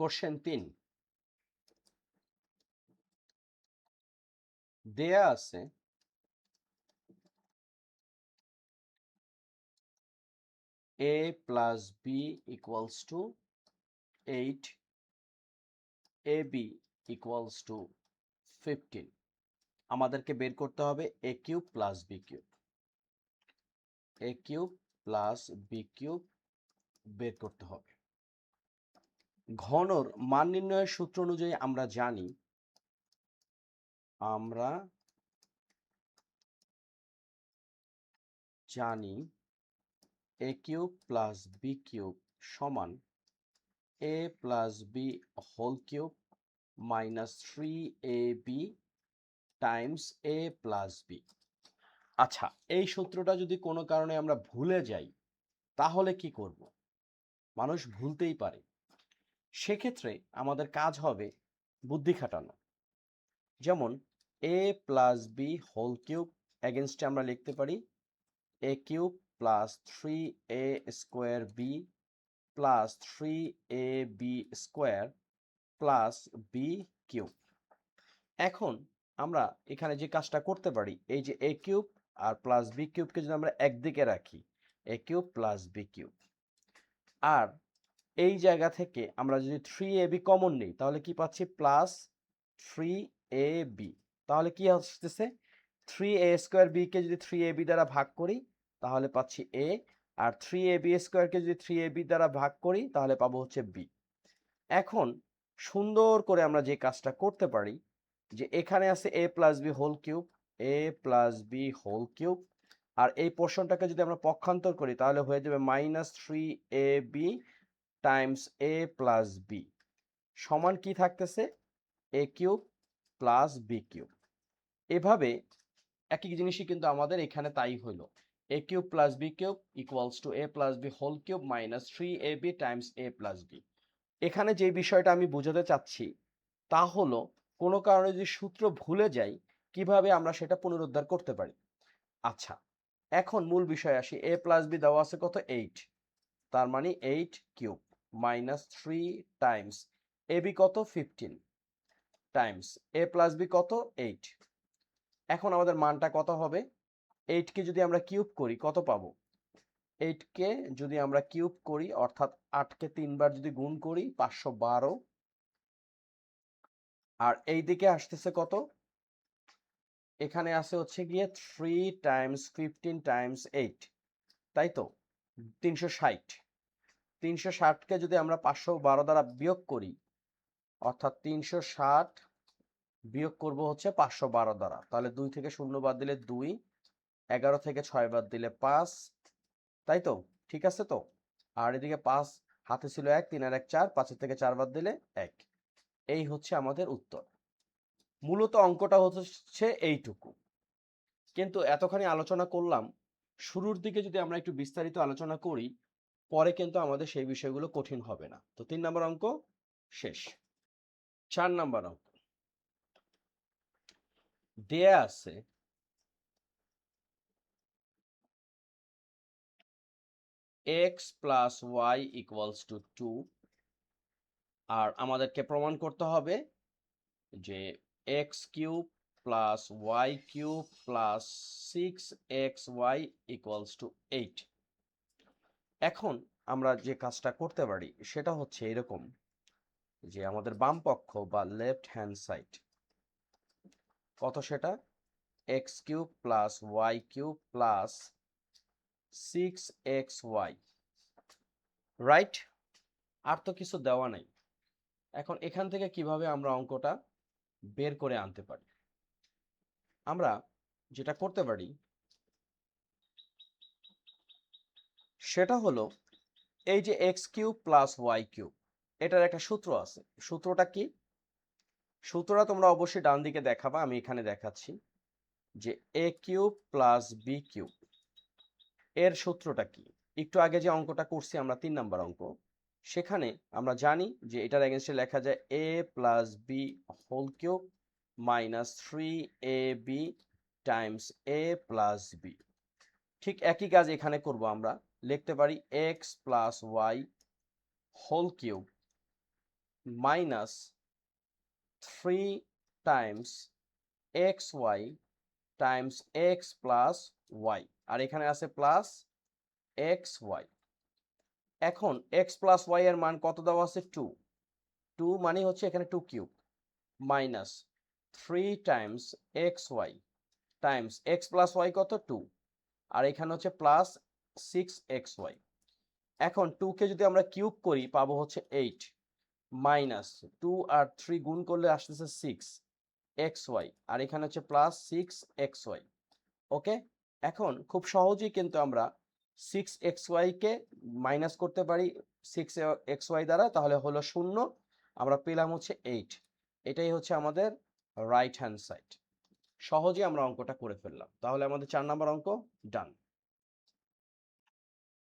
Question 3 দেয়া আছে a plus b equals to 8, ab equals to 15। আমাদেরকে বের করতে হবে a cube plus b cube, a cube plus b cube বের করতে হবে। ঘনর মান নির্ণয়ের সূত্র অনুযায়ী আমরা জানি a cube plus b cube সমান a plus b whole cube minus 3ab times a plus b। আচ্ছা, এই সূত্রটা যদি কোনো কারণে আমরা ভুলে যাই তাহলে কি করব? মানুষ ভুলতেই পারে। সেক্ষেত্রে আমাদের কাজ হবে বুদ্ধি খাটানো। যেমন a plus b whole cube এগেনস্টে আমরা লিখতে পারি a cube plus 3a square b plus 3ab square plus b cube. এখন আমরা এখানে যে কাজটা করতে পারি, এই যে a কিউব আর প্লাস b কিউবকে যদি আমরা একদিকে রাখি, a cube plus b cube, আর এই জায়গা থেকে আমরা যদি 3ab কমন নিই তাহলে কি পাচ্ছি? Plus 3ab। তাহলে কি আসতেছে? 3a স্কোয়ার b কে যদি 3ab দ্বারা ভাগ করি তাহলে পাচ্ছি a, আর 3ab স্কোয়ারকে যদি 3ab দ্বারা ভাগ করি তাহলে পাবো হচ্ছে b। এখন সুন্দর করে আমরা যে কাজটা করতে পারি, যে এখানে আছে a plus B whole cube, a plus B whole cube, আর এই পোর্শনটাকে যদি আমরা পক্ষান্তর করি তাহলে হয়ে যাবে minus 3ab times a plus B সমান কি থাকতেছে? a cube plus B cube. এভাবে একই জিনিসই কিন্তু আমাদের এখানে তাই হইল, a কিউব প্লাস বি কিউব ইকুয়ালস টু a plus B whole cube minus 3ab times a plus B. এখানে যে বিষয়টা আমি বোঝাতে চাচ্ছি তা হলো, কোনো কারণে যদি সূত্র ভুলে যাই কিভাবে আমরা সেটা পুনরুদ্ধার করতে পারি। আচ্ছা, এখন মূল বিষয়ে আসি। a প্লাস বি দেওয়া আছে কত? 8, তার মানে 8 cube minus 3 Times A B কত? 15 টাইমস a প্লাস বি কত? 8। এখন আমাদের মানটা কত হবে? 8 কে যদি আমরা কিউব করি কত পাবো? 8 কে যদি আমরা কিউব করি অর্থাৎ 8 কে 3 বার যদি গুণ করি 512, আর এই দিকে আসতেছে কত? এখানে আছে হচ্ছে গিয়ে 3 টাইমস 15 টাইমস 8, তাই তো 360। 360কে যদি আমরা 512 দ্বারা বিয়োগ করি অর্থাৎ 360 বিয়োগ করব হচ্ছে 512 দ্বারা, তাহলে 2 থেকে 0 বাদ দিলে 2, 11 থেকে 6 বাদ দিলে 5, তাই তো? ঠিক আছে তো? আর এদিকে 5 হাতে ছিল 1, 3 আর 1 4, 5 থেকে 4 বাদ দিলে 1। এই হচ্ছে আমাদের উত্তর। মূলত অঙ্কটা হচ্ছে এইটুকু, কিন্তু এতখানি আলোচনা করলাম, শুরুর দিকে যদি আমরা একটু বিস্তারিত আলোচনা করি পরে কিন্তু আমাদের সেই বিষয়গুলো কঠিন হবে না। তো 3 নম্বর অঙ্ক শেষ। 4 নম্বর অঙ্ক দেয়া আছে x plus y equals to 2, আর আমাদেরকে প্রমাণ করতে হবে যে x cube plus Y cube plus 6xy equals to 8। এখন আমরা যে কাজটা করতে পারি সেটা হচ্ছে এরকম, যে আমাদের বাম পক্ষ বা লেফট হ্যান্ড সাইড কত? সেটা x cube plus Y cube plus 6xy, right? আর তো কিছু দেওয়া নাই। এখন এখান থেকে কিভাবে আমরা অঙ্কটা বের করে আনতে পারি? আমরা যেটা করতে পারি সেটা হলো, এই যে x cube plus Y cube, এটার একটা সূত্র আছে। সূত্রটা কি? সূত্রটা তোমরা অবশ্যই ডান দিকে দেখাবা, আমি এখানে দেখাচ্ছি যে এ কিউব প্লাস বি কিউব, এর সূত্রটা কি? একটু আগে যে অঙ্কটা করছি আমরা 3 নাম্বার অঙ্ক, সেখানে আমরা জানি যে এটার এগেইনস্টে লেখা যায় a plus B whole cube minus 3ab times a plus B. ঠিক একই কাজ এখানে করব। আমরা লিখতে পারি x plus Y whole cube minus 3 times x Y times x plus Y, আর এখানে আছে প্লাস এক্স ওয়াই। এখন এক্স প্লাস ওয়াই এর মান কত দেওয়া আছে? 2। 2 মানে হচ্ছে এখানে 2 cube minus 3 times x Y times x plus y কত? 2, আর এখানে হচ্ছে প্লাস 6xy। এখন 2 কে যদি আমরা কিউব করি পাবো হচ্ছে 8 মাইনাস 2 আর 3 গুণ করলে আসতেছে 6xy, আর এখানে হচ্ছে প্লাস 6xy। ওকে, এখন খুব সহজেই কিন্তু আমরা 6xy কে মাইনাস করতে পারি 6xy দ্বারা, তাহলে হলো 0, আমরা পেলাম হচ্ছে 8। এটাই হচ্ছে আমাদের রাইট হ্যান্ড সাইড। সহজে আমরা অঙ্কটা করে ফেললাম। তাহলে আমাদের 4 নাম্বার অঙ্ক ডান।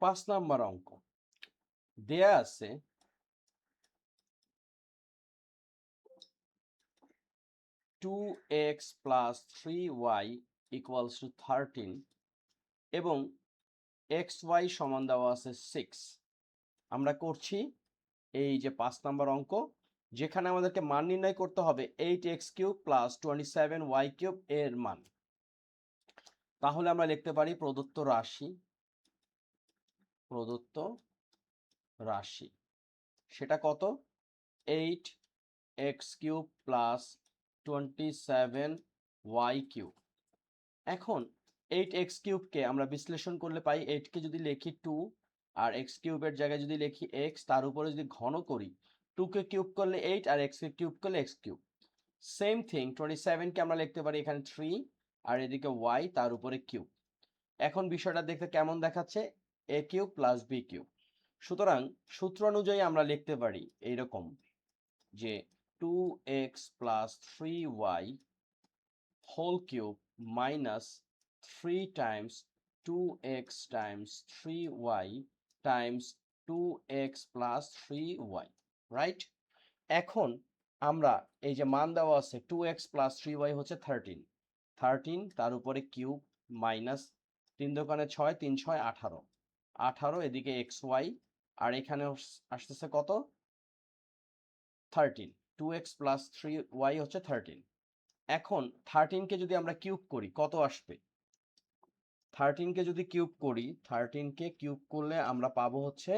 5 নাম্বার অঙ্ক দেয়া আছে 2x plus 3y equals to 13 এবং xy সমান দেওয়া আছে 6। আমরা করছি এই যে 5 নাম্বার অঙ্ক, যেখানে আমাদেরকে মান নির্ণয় করতে হবে 8x³ plus 27y³ এর মান। তাহলে আমরা লিখতে পারি প্রদত্ত রাশি সেটা কত? 8x³ plus 27y³। এখন 8x³ কে আমরা বিশ্লেষণ করলে পাই 8 কে যদি লিখি 2 আর x³ এর জায়গায় যদি লিখি x, তার উপরে যদি ঘন করি 2 কে কিউব করলে 8 আর x কে কিউব করলে x³। সেম থিং 27 কে আমরা লিখতে পারি এখানে 3 আর এদিকে y, তার উপরে কিউব। এখন বিষয়টা দেখতে কেমন দেখাচ্ছে? a³ plus b³। সুতরাং সূত্র অনুযায়ী আমরা লিখতে পারি এইরকম যে 2x plus 3y whole cube minus 3 times 2x times 3y times 2x plus 3y, right? এখন আমরা এই যে মান দেওয়া আছে 2x প্লাস 3y হচ্ছে 13, তার উপরে কিউব মাইনাস 3 দোকানে 6, 3 6 18, এদিকে xy, আর এখানে আসতেছে কত? 13, 2x প্লাস 3y হচ্ছে 13। এখন 13 কে যদি আমরা কিউব করি কত আসবে? 13 কে যদি কিউব করি, 13 কে কিউব করলে আমরা পাবো হচ্ছে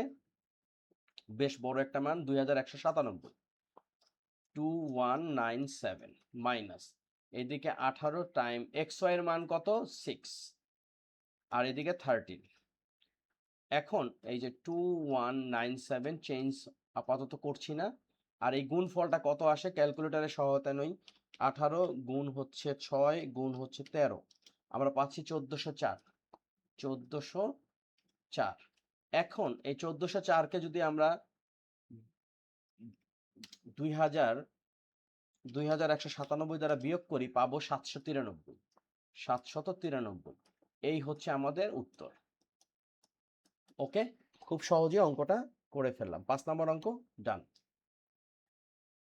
বেশ বড় একটা মান 2197, 2197 মাইনাস এদিকে 18 টাইম xy এর মান কত? 6, আর এদিকে 13। এখন এই যে 2197 চেঞ্জ আপাতত করছি না, আর এই গুণফলটা কত আসে ক্যালকুলেটরের সহায়তা নই। 18 গুণ হচ্ছে 6 গুণ হচ্ছে 13, আমরা পাচ্ছি 1404। এখন এই 1404 কে যদি আমরা 2197 দ্বারা বিয়োগ করি পাবো 793। এই হচ্ছে আমাদের উত্তর। ওকে, খুব সহজে অঙ্কটা করে ফেললাম। 5 নম্বর অঙ্ক ডান।